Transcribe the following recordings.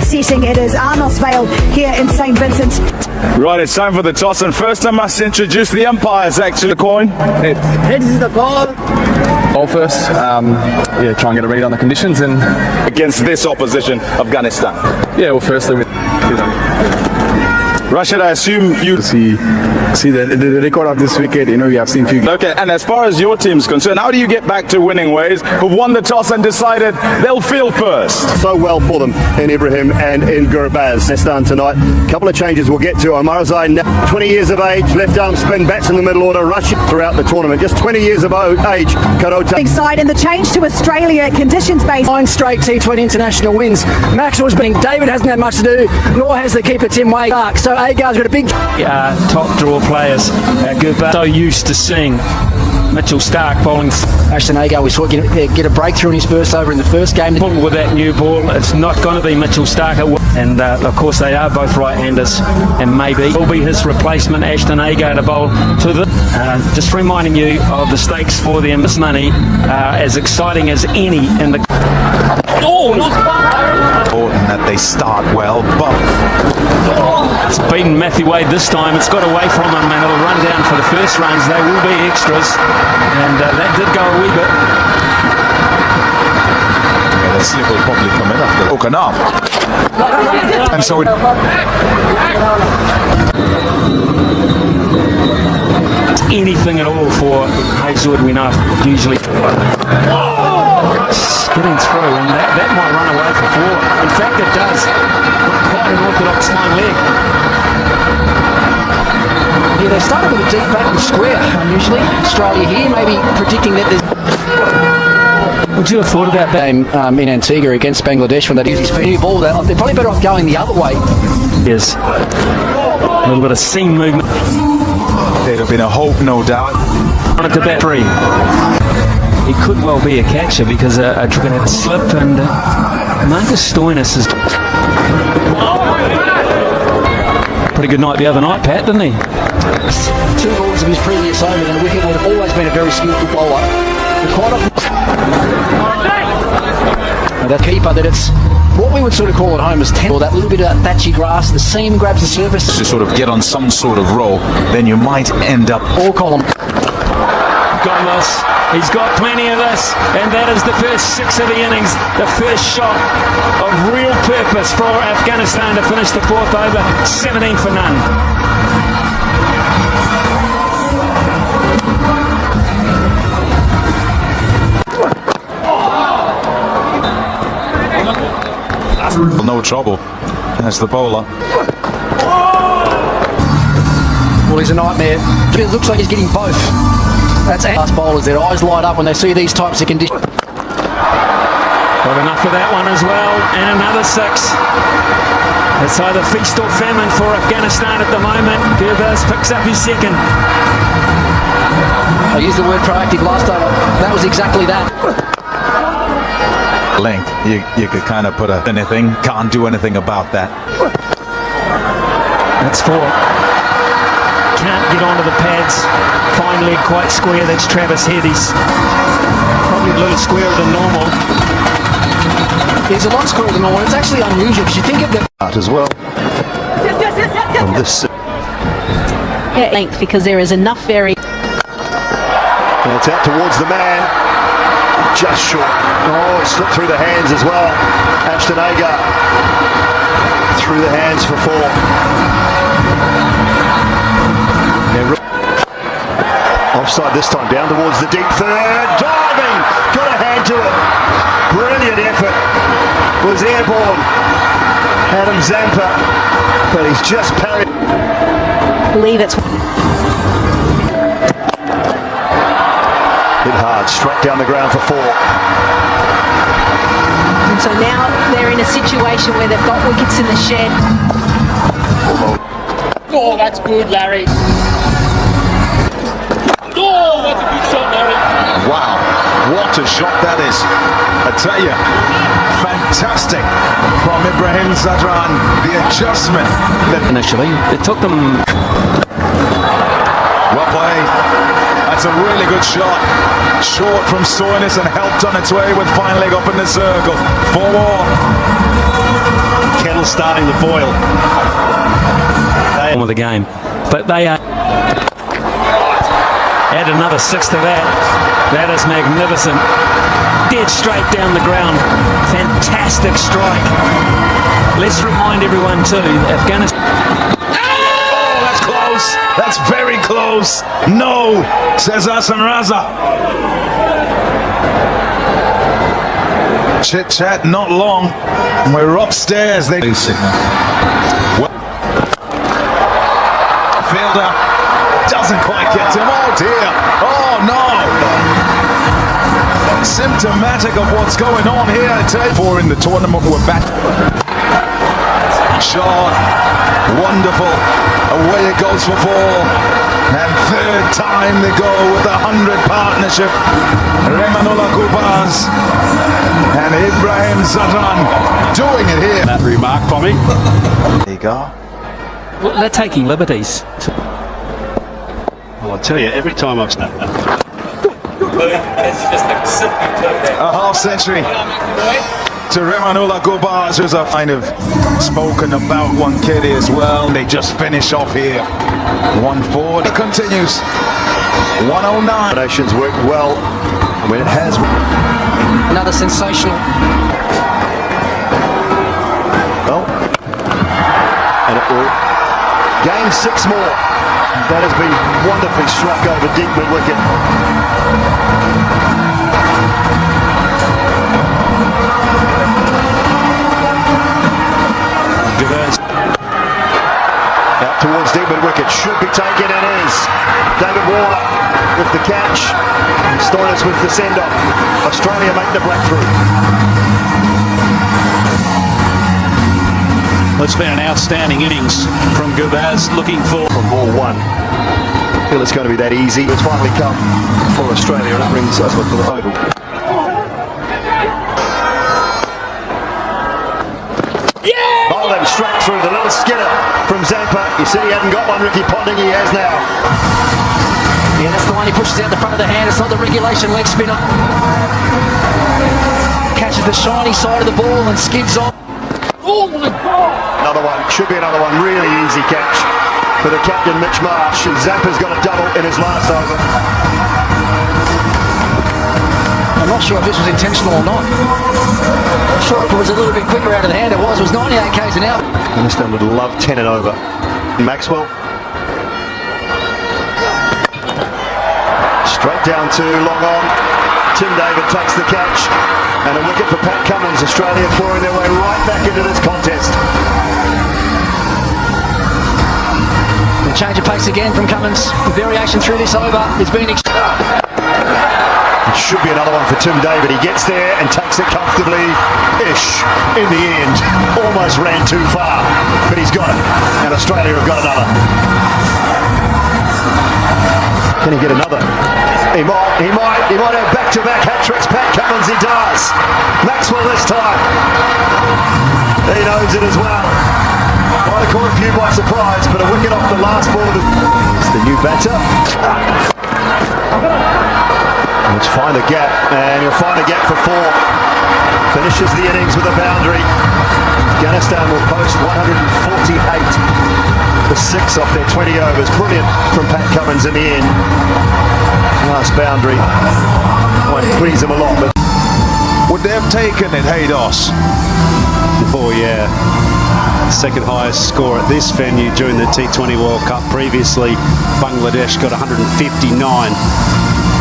setting. It is Arnosvale here in St Vincent. Right, it's time for the toss, and first I must introduce the umpires. Actually, the coin. Heads is the call. Ball first, yeah, try and get a read on the conditions and Against this opposition, Afghanistan. yeah, well, firstly, Rashid, I assume you see the record of this wicket. You know, we have seen few. Okay, and as far as your team's concerned, how do you get back to winning ways, who've won the toss and decided they'll field first? So well for them in Ibrahim and in Gurbaz. They're starting tonight. A couple of changes we'll get to. Omarazai, 20 years of age, left arm spin, bats in the middle order, rushing throughout the tournament. Just 20 years of age, Karota. Big side, and the change to Australia, conditions-based. 9 straight T20 international wins. Maxwell's been. David hasn't had much to do, nor has the keeper Tim Wade. So Agar's got a big. Top draw players. So used to seeing Mitchell Starc bowling. Ashton Agar, we saw get a breakthrough in his first over in the first game. With that new ball, it's not going to be Mitchell Starc. And of course, they are both right-handers, and maybe will be his replacement, Ashton Agar, to bowl to the. Just reminding you of the stakes for them. This money, as exciting as any in the. Oh, not important that they start well, but it's beaten Matthew Wade this time. It's got away from him, and it'll run down for the first runs. They will be extras, and that did go a wee bit. yeah, the slip will probably come in after broken up, and so Anything at all for Hazelwood, we know usually. Getting through, and that might run away for 4. In fact, it does. Quite an orthodox fine leg. Yeah, they started with a deep backward square, unusually. Australia here, maybe predicting that there's. Would you have thought about that? Game in Antigua against Bangladesh when they used his new ball. They're probably better off going the other way. Yes. A little bit of seam movement. there'd have been a hope, no doubt. On to bat 3. He could well be a catcher because a trigger had slipped, and Marcus Stoinis is pretty good night the other night, Pat, didn't he? 2 balls of his previous over, and Wicket would have always been a very skillful bowler. But quite often, that keeper, that it's what we would sort of call at home as or that little bit of thatchy grass, the seam grabs the surface. To sort of get on some sort of roll, then you might end up all column. Gomez, he's got plenty of this, and that is the first 6 of the innings, the first shot of real purpose for Afghanistan to finish the 4th over, 17 for none. no trouble as the bowler. Well, he's a nightmare. It looks like he's getting both. That's fast bowlers. Their eyes light up when they see these types of conditions. Got enough of that one as well, and another 6. It's either feast or famine for Afghanistan at the moment. Gurbaz picks up his 2nd. I used the word proactive last time. That was exactly that. Length, you could kind of put anything, can't do anything about that. That's 4. Can't get onto the pads. Fine leg, quite square. That's Travis Head. He's probably a little squarer than normal. He's a lot squarer than normal. It's actually unusual because you think of the as well. From this length, because there is enough very. and it's out towards the man, just short. Oh, it slipped through the hands as well. Ashton Agar through the hands for 4. Offside this time, down towards the deep third, diving, got a hand to it. Brilliant effort, was airborne. Adam Zampa, but he's just parried. I believe it's. Hit hard, struck down the ground for 4. And so now they're in a situation where they've got wickets in the shed. Oh, that's good, Larry. Oh, that's a good shot, Larry. Wow, what a shot that is. I tell you, fantastic from Ibrahim Zadran. The adjustment. Initially, it took them. Well played. That's a really good shot. Short from Stoinis and helped on its way with fine leg up in the circle. 4 more. Kettle starting to boil. Of the game, but they are. Add another 6 to that. That is magnificent. Dead straight down the ground. Fantastic strike. Let's remind everyone too, Afghanistan. Oh, that's close. That's very close. No, says Hassan Raza. Chit chat, not long. We're upstairs. They Fielder doesn't quite get him. Oh dear. Oh no. Symptomatic of what's going on here. Four in the tournament. We're back. Shot. Wonderful. Away it goes for 4. And third time they go with the 100 partnership. Remanullah Gubaz and Ibrahim Zadran doing it here. That remark by me. There you go. Well, they're taking liberties. Well, I tell you, every time I've snapped that. A half century to Remanullah Gubaz, who's a kind of spoken about one kitty as well. They just finish off here. 1-4. It continues. 109. Nations worked well. I mean, it has. Another sensational. Well, and it will gain 6 more. That has been wonderfully struck over deep mid-wicket. Out towards deep mid-wicket, should be taken and is. David Warner with the catch. Stoinis with the send-off. Australia make the breakthrough. It's been an outstanding innings from Gubaz, looking for Ball 1. I feel it's going to be that easy. It's finally come for Australia, and it brings us to the oval. Bowled him straight through the little skidder from Zampa. You said he hadn't got one, Ricky Ponting. He has now. Yeah, that's the one he pushes out the front of the hand. It's not the regulation leg spinner. Catches the shiny side of the ball and skids off. Oh my God! Another one, should be another one, really easy catch for the captain Mitch Marsh, and Zampa's got a double in his last over. I'm not sure if this was intentional or not. I'm sure if it was a little bit quicker out of the hand. It was 98 k's an hour. Afghanistan would love 10 and over. Maxwell. Straight down to long on. Tim David takes the catch. And a wicket for Pat Cummins. Australia clawing their way right back into this contest. And change of pace again from Cummins. Variation through this over is being It should be another one for Tim David. He gets there and takes it comfortably-ish in the end. Almost ran too far, but he's got it. And Australia have got another. Can he get another? He might have back-to-back hat-tricks. Pat Cummins, he does. Maxwell this time. He knows it as well. Might have caught a few by surprise, but a wicket off the last ball. It's the new batter. Let's find a gap, and he'll find a gap for 4. Finishes the innings with a boundary. Afghanistan will post 148 for 6 off their 20 overs. Brilliant from Pat Cummins in the end. Last boundary. Might please him a lot, but would they have taken it, Haydos? Oh yeah. Second highest score at this venue during the T20 World Cup. Previously, Bangladesh got 159.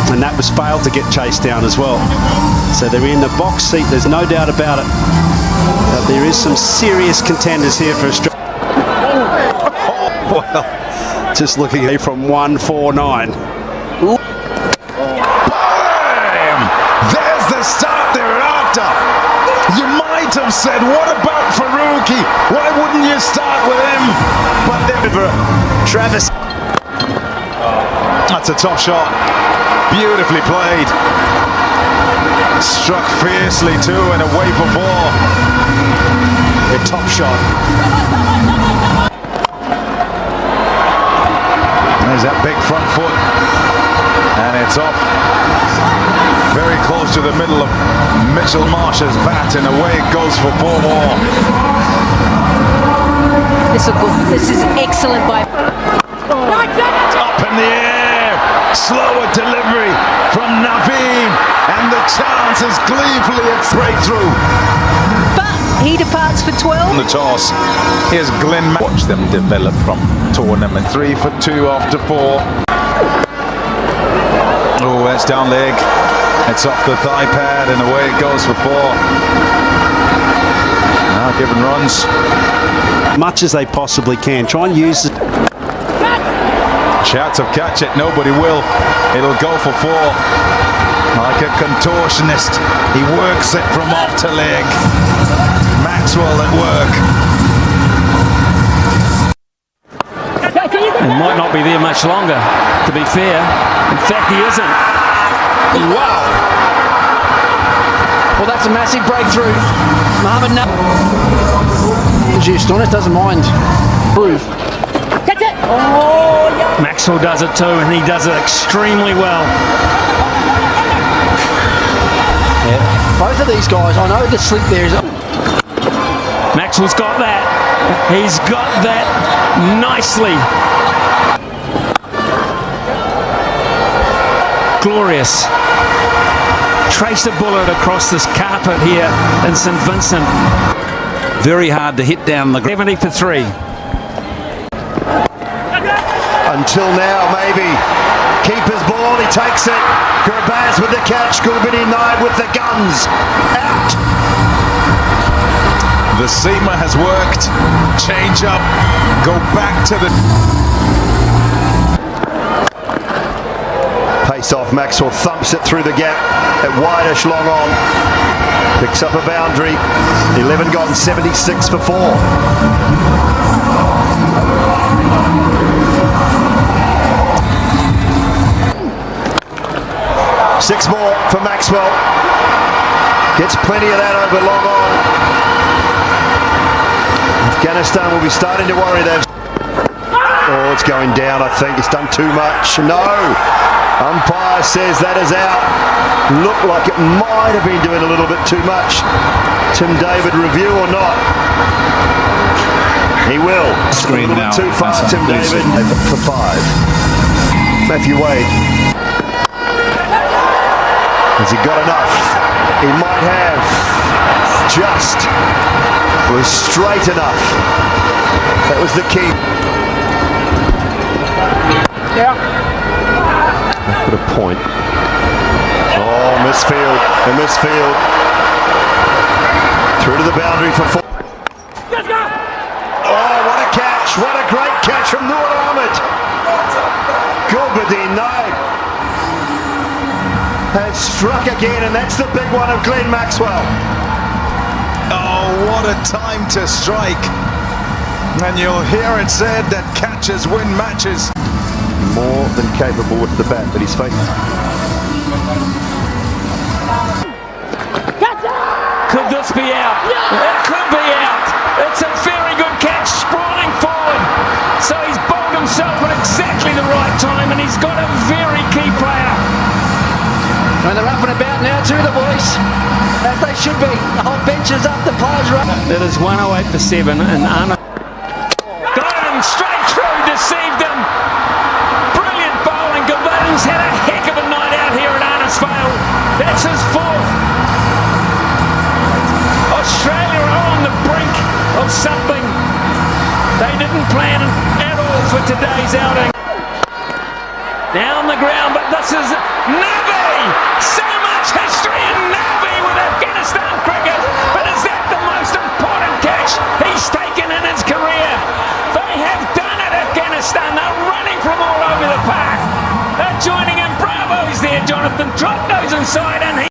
And that was failed to get chased down as well. So they're in the box seat, there's no doubt about it. But there is some serious contenders here for Australia. Well, just looking here from 149. There's the start they're after. You might have said, what about Faruqi? Why wouldn't you start with him? But then Travis. That's a tough shot. Beautifully played. Struck fiercely too and away for 4. A top shot. There's that big front foot. And it's off. Very close to the middle of Mitchell Marsh's bat, and away it goes for 4 more. chances gleefully at breakthrough. But he departs for 12. On the toss, here's Glenn. Watch them develop from tournament 3 for 2 after 4. Oh, that's down leg. It's off the thigh pad and away it goes for 4. Now given runs. Much as they possibly can. Try and use it. Shouts of catch it, nobody will. It'll go for 4. Like a contortionist, he works it from off to leg. Maxwell at work. And might not be there much longer, to be fair. In fact, he isn't. Wow! Well, that's a massive breakthrough. Mohammed Juiced on it, doesn't mind. Prove. Catch it! Oh, yeah. Maxwell does it too, and he does it extremely well. Yeah. Both of these guys, I know the slip there is. Maxwell's got that. He's got that nicely. Glorious. Trace a bullet across this carpet here in St Vincent. Very hard to hit down the 70 for 3. Until now, maybe. Keeper's ball, he takes it. Gurbaz with the catch. Gulbini Knight with the guns. Out. The seamer has worked. Change up. Go back to the... Pace off, Maxwell thumps it through the gap at Whitish, long on. Picks up a boundary. 11 gone, 76 for 4. 6 more for Maxwell. Gets plenty of that over long on. Afghanistan will be starting to worry. Oh, it's going down, I think. It's done too much. No. Umpire says that is out. Looked like it might have been doing a little bit too much. Tim David review or not? He will. Screen now. Too far, Tim David for 5. Matthew Wade. Has he got enough? He might have. Just was straight enough. That was the key. Yeah. Put a point. Oh, misfield. A misfield. Through to the boundary for 4. Let's go! Oh, what a catch. What a great catch from Noor Ahmed. Gulbadeen Naib has struck again, and that's the big one of Glenn Maxwell. Oh, what a time to strike. And you'll hear it said that catches win matches. More than capable with the bat, but he's facing. Could this be out? It could be out. It's a very good catch, sprawling forward. So he's bowled himself at exactly the right time, and he's got a very key player. And they're up and about now too, the boys. As they should be. The whole bench is up, the players are up. It is 108 for 7, and Anna got him straight through, deceived him. Brilliant bowling. Gavadin's had a heck of a night out here at Arnisvale. That's his 4th. Australia are on the brink of something they didn't plan at all for today's outing. Down the ground, but this is Nabi! So much history in Nabi with Afghanistan cricket, but is that the most important catch he's taken in his career? They have done it, Afghanistan. They're running from all over the park. They're joining in. Bravo's there, Jonathan. Trott goes inside and he